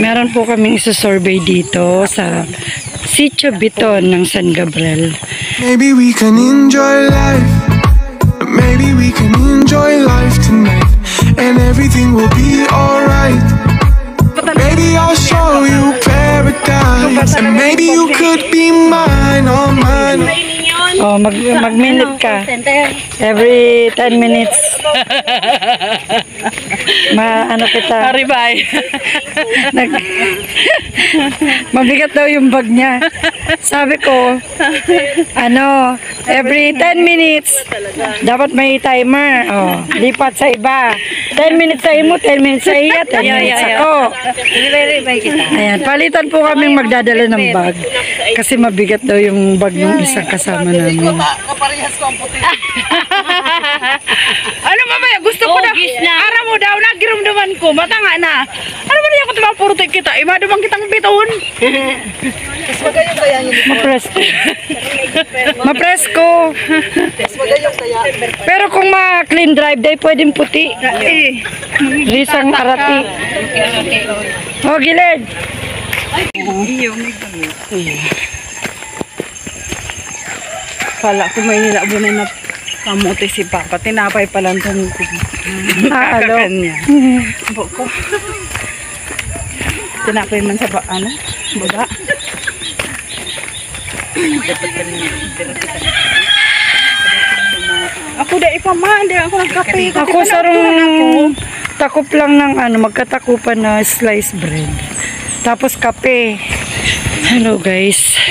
Meron po kaming isa-survey dito sa Sitio Biton ng San Gabriel. Maybe we can enjoy life. Maybe we can enjoy life tonight, and everything will be alright. Maybe I'll show you paradise, and maybe you could be mine, oh mine. Oh, mag-minute ka. Every 10 minutes. Ano kita. Haribay. Mabigat daw yung bag niya. Sabi ko, every 10 minutes, dapat may timer. Oh, lipat sa iba. 10 minutes sa imo, 10 minutes sa iya, 10 minutes ako. Ayan, palitan po kaming magdadala ng bag. Kasi mabigat daw yung bag ng isang kasama namin. Kaparehas ko ang puti. Ano mamaya, gusto ko na. Ara mo daw, nagirumduman ko, matanga na. Ano ba niya ko tumapurute kita? Imadumang kitang biton. Mapresko. Pero kung ma-clean drive day, pwedeng puti. Risang arati. Oh, gilid. Kala ko may nilabunan na kamote si Papa. Tinapay pa lang itong kakakan niya. Boko. Tinapay man sa baba. Ako da ipamaan, di ako nagkape. Ako sarong takop lang ng magkatakupan na sliced bread. Tapos kape. Hello guys.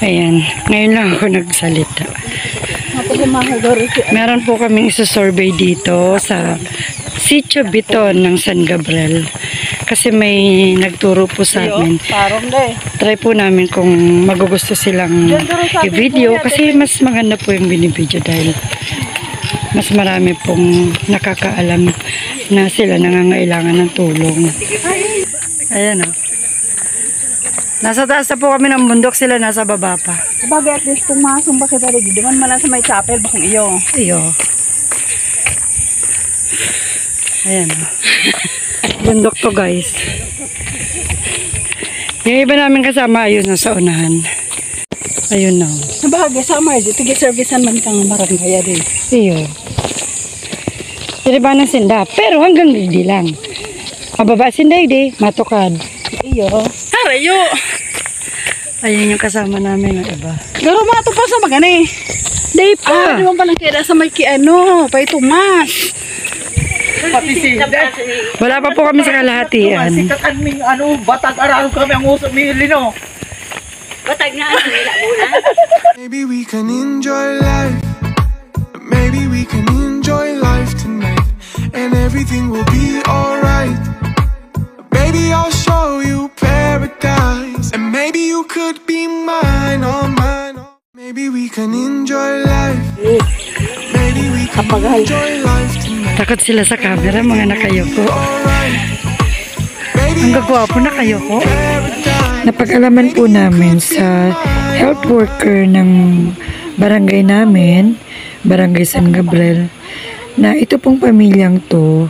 Ayan, ngayon lang ako nagsalita. Meron po kaming isa-survey dito sa Sitio Biton ng San Gabriel. Kasi may nagturo po sa amin. Try po namin kung magugusto silang i-video. Kasi mas maganda po yung binibideo dahil mas marami pong nakakaalam na sila nangangailangan ng tulong. Ayan o. Nasa taas na po kami ng bundok, sila nasa baba pa. Sabagay at least kung masumba kita rin, di man malang sa may chapel, bakong iyo. Iyo. Ayan o. Bundok to guys. Yung iba namin kasama, ayun na sa unahan. Ayun na. Sabagay, sama rin, tigil-servicean man kang barangay rin. Iyo. Tiriba ng sinda, pero hanggang hindi lang. Mababa sinda hindi, matukad. Iyo. Harayo! Ayun yung kasama namin ng iba. Pero mato pa sa magani. Day pa! Di mo palang kaya sa may pay Tomas. Pati si Wala pa po kami sa kalahatian. Sikatan ming batag araro kami ang usap ni Lino. Batag na nila muna. Maybe we can enjoy life. Maybe we can enjoy life tonight, and everything will be alright. Baby, I'll show you paradise, and maybe you could be mine, oh mine. Maybe we can enjoy life. Maybe we can enjoy life tonight. Takot sila sa camera, mga nakayoko. Ang gagwapo na kayoko. Napag-alaman po namin sa health worker ng barangay namin, Barangay San Gabriel, na ito pong pamilyang to,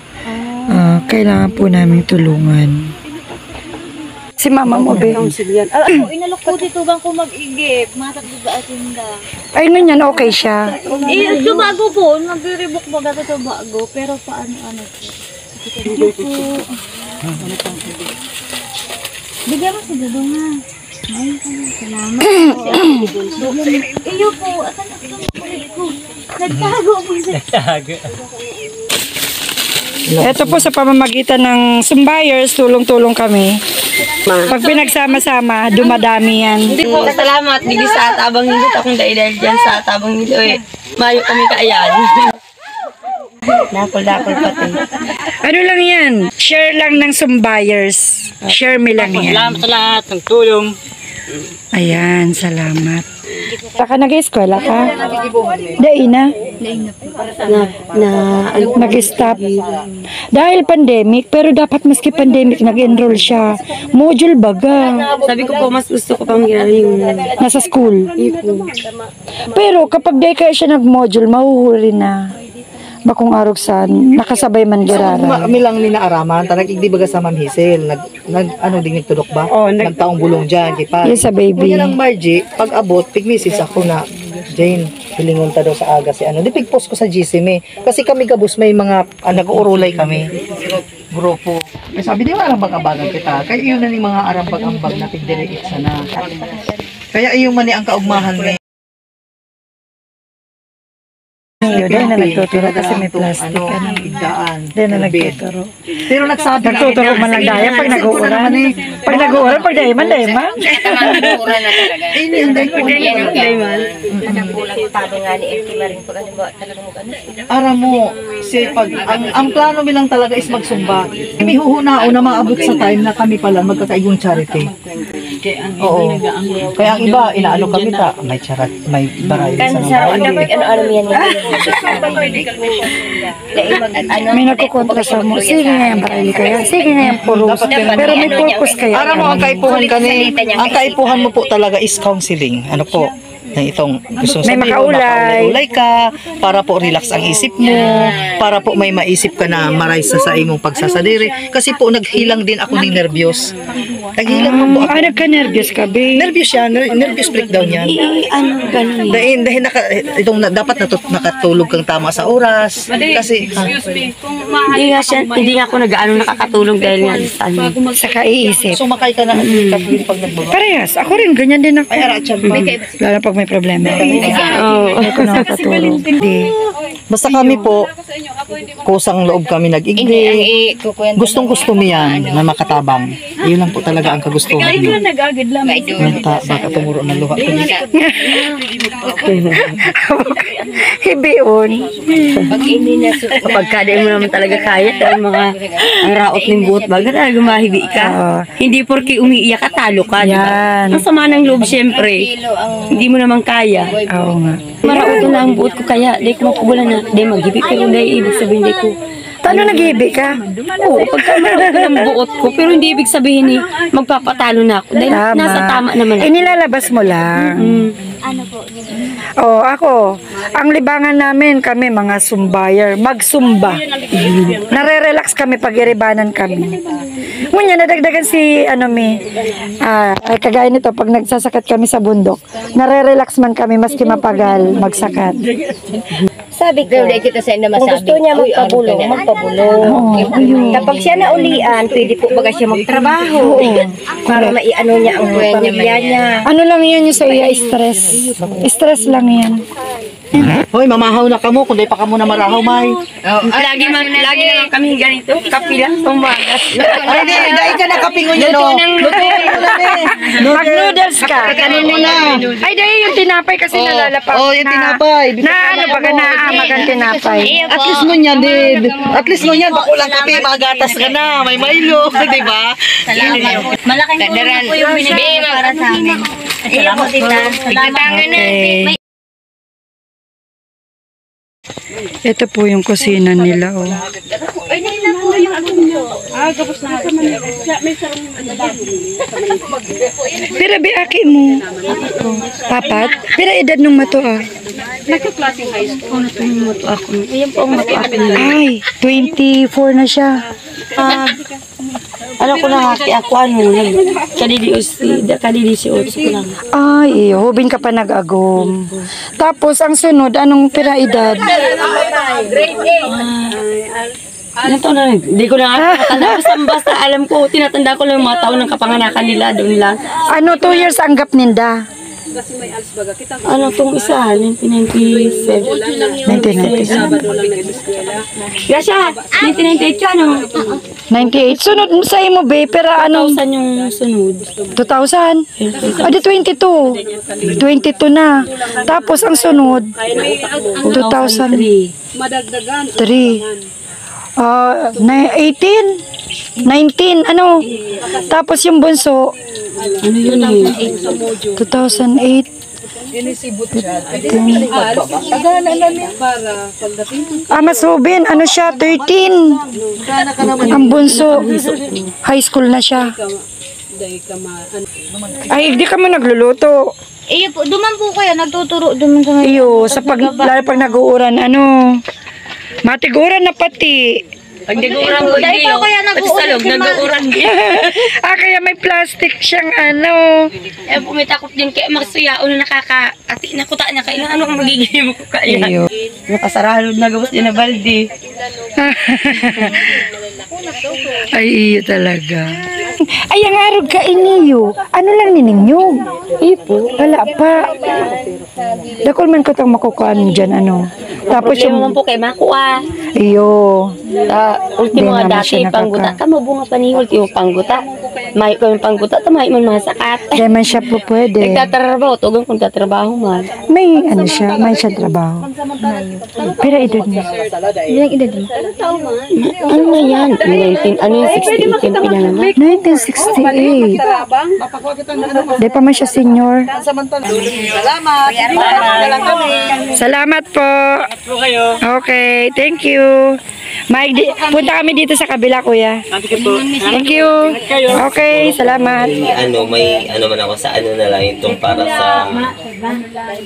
kailangan po namin tulungan. Si mama mo, be. Ako, inalok ko dito bang ko mag-igip. Matakbo ba atin da? Ay, nun yan, okay siya. Tumago po. Nag-rebook ba gato tumago? Pero paano-ano po? Bigyan mo si Dudong nga. Ay, salamat. Iyo po. Asan ko? Nagtago po siya. Nagtago. Ito po sa pamamagitan ng Sumbayers, tulong-tulong kami. Pag pinagsama-sama, dumadami yan. Hindi po, salamat. Bigis sa atabang nilot akong dahil dyan sa atabang nilot. Mayo kami kaayan. Dakol-dakol pati. Ano lang yan? Share lang ng Sumbayers. Share me lang yan. Salamat sa lahat ng tulong. Ayan, salamat. Saka nag-eskwela ka? Dai na? Nag-stop. Dahil pandemic, pero dapat maski pandemic, nag-enroll siya. Module baga. Sabi ko po, mas gusto ko pang yung Nasa school. Pero kapag di kaya siya nag-module, mahuhuli na. bakong arog sa nakasabay man giraran. Kami lang ni naaraman, talagang di baga sa Ma'am Hazel, ano din nagtudok ba? Nagtaong bulong dyan, di pa. Yes, sa baby. Kanya lang Margie, pag abot, pigmisis ako na, Jane, hilingon ta daw sa aga si ano. Di pigpost ko sa GC me. Kasi kami gabus may mga, nag-uurulay kami. Grupo. Eh, sabi di ba arambag-ambagan kita? Kaya yun na ni mga arambag-ambag na tigdiliit sana. Kaya yung mani ang kaugmahan may. Dahil na nagtuturo kasi may plastic. Dahil na nagtuturo. Pero nagsabi Nagtuturo man lang daya pag nag-uuran. Pag nag-uuran, pag dayman. Ara mo, ang plano nilang talaga is magsumba. May huhunao na maabot sa time na kami pala magkakaigong charity. Oo. Kaya ang iba, inaano kami ta, may charity, may baray sa May nagkukontra sa mo. Sige nga yung barili kaya. Sige nga yung puros. Pero may purpose kaya. Ara mo, ang kaipuhan ang kaipuhan mo po talaga is counseling. Ano po? Na itong gusto May sabihin, makaulay ka, para po relax ang isip mo, para po may maisip ka na maray sa imong pagsasadiri. Kasi po naghilang din ako ni nervyos. Naghilang mo po ako. Nagka-nervous ka, babe. Nervyos yan, nervous breakdown yan. Dahil dapat nakatulog kang tama sa oras. Kasi, Hindi nga ako nag-ano nakakatulong dahil nga Sa kaiisip. sumakay ka na kasi pag nagbaba. Parehas. Ako rin, ganyan din ako. Ay, arachan pa. Lalo pag may problema. Hindi ko nakakatulong. Basta kami po, kusang loob kami nag-igdi. Gustong-gusto mo yan na makatabang. Yun lang po talaga ang kagustuhan mo. Baka tumuro ng luha ko. Hibion. kapag kada mo naman talaga kaya dahil mga ang raot ng buot baga talaga mahibi ka. Hindi porke umiiyak ka, talo ka. Diba? Yan. Ang sama ng loob syempre. Hindi mo naman kaya. Oo nga. Maraot na ang buot ko kaya. Di ko makubulan na. Di maghibi pero di ibig sabihin di ko. Paano nag-hibi ka? Oo, pagka maraot na ang buot ko. Pero hindi ibig sabihin ni magpapatalo na ako. Dahil nasa tama naman ako. Inilalabas mo lang. Ano po? Oh, ako, ang libangan namin kami mga sumbayer, magsumba. Nare-relax kami pag iribanan kami. Ngunyan, nadagdagan si kagaya nito pag nagsasakat kami sa bundok. Nare-relax man kami maski mapagal magsakat. Sabi ko, kung gusto niya magpabulong, Kapag siya naulian, pwede po baga siya magtrabaho. Para maiano niya ang pamilya niya. Ano lang yan yung sa iya, stress. Stress lang yan. Hoy, mamahaw na kamo, kundi pa kamo na marahaw, may. Lagi naman kami ganito. Kapila, tumbaga. Ay, di, dahil ka nakapingon yun, no? Mag-noodles ka. Kanin mo na. Ay, dahil yung tinapay kasi nalalapag. Oh, yung tinapay. Na ano baga naamag ang tinapay. At least mo yan, Did. At least mo yan, bakulang kape, magatas ka na, may Milo, di ba? Malaking tulong po yung binigay para sa amin. Iyo po, tita. Okay. Ito po yung kusina nila, oh. Pira biaki mo. Papat? Pira edad nung mato, ah. Nagka-klaseng high school. Mato ako. Ayan po ang mato ako. Ay, 24 na siya. Alam ko na kaya ako kadili si Otso ko lang. Ay, hubin ka pa nag-agom. Tapos, ang sunod, anong pira edad? Ano to na? Hindi ko na nga basta alam ko, tinatanda ko lang yung mga taon ng kapanganakan nila doon lang. Ano, 2 years ang gap ninda? Ano tong isa? 1997. 1997. Gasya, 1998 ka, ano? 98. Sunod mo sa imo, babe. Pero anong 1,000 yung sunod. 2,000? O, di 22. 22 na. Tapos, ang sunod, 2003. 18? 19? Ano? Tapos, yung bunso, Ano yun eh? 2008. Mas Ruben, ano siya, 13. Ang bunso, high school na siya. Ay, di ka mo nagluluto. Iyo po, duman po kayo, nagtuturo duman sa mga. Iyo, lalo pag nag-uuran, ano, Matiguran na pati. Pag nag-uurang ko Dahil niyo, po kaya pati sa loob, nag-uurang din. Kaya may plastic siyang ano. Eh, pumitakot din kaya magsuyao na nakaka-ati na kuta niya. Kailangan ano kung magiging ko kaya. Iyo. Nakasarado na gabos din na balde. Ay, iyo talaga. Ay, ang arog ka iniyo. Ano lang nininyo? Ipo. Wala pa. Dakol man ko itong makukuhaan dyan, ano. Tapos Problema yung, man po kay Makua. iyo. Ultimo Di nga naman dati, siya pangguta ka, mabunga pa ni ultimo pangguta. May ko yung pangguta, tamay man masakat. Kaya man siya po pwede. Nagtatrabaho, tugang kung tatrabaho man. May ano siya, may siya trabaho. Pero edad niya. Ilang edad mo? Ano na yan? 19, ano yung 68 yung pinanganak? 1968. Di pa man siya senior. Salamat po. Okay, thank you. Mike, punta kami dito sa kabila, kuya. Thank you. Okay, salamat. May man ako sa ano na lang itong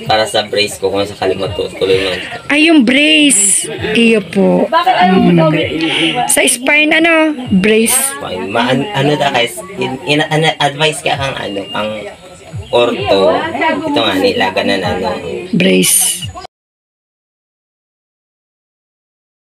para sa brace ko kung sa kalimutan tuloy lang. Ay, yung brace. Iyo po. Sa spine, brace. Advice ka kang ang ortho. Ito nga nilaga na Brace.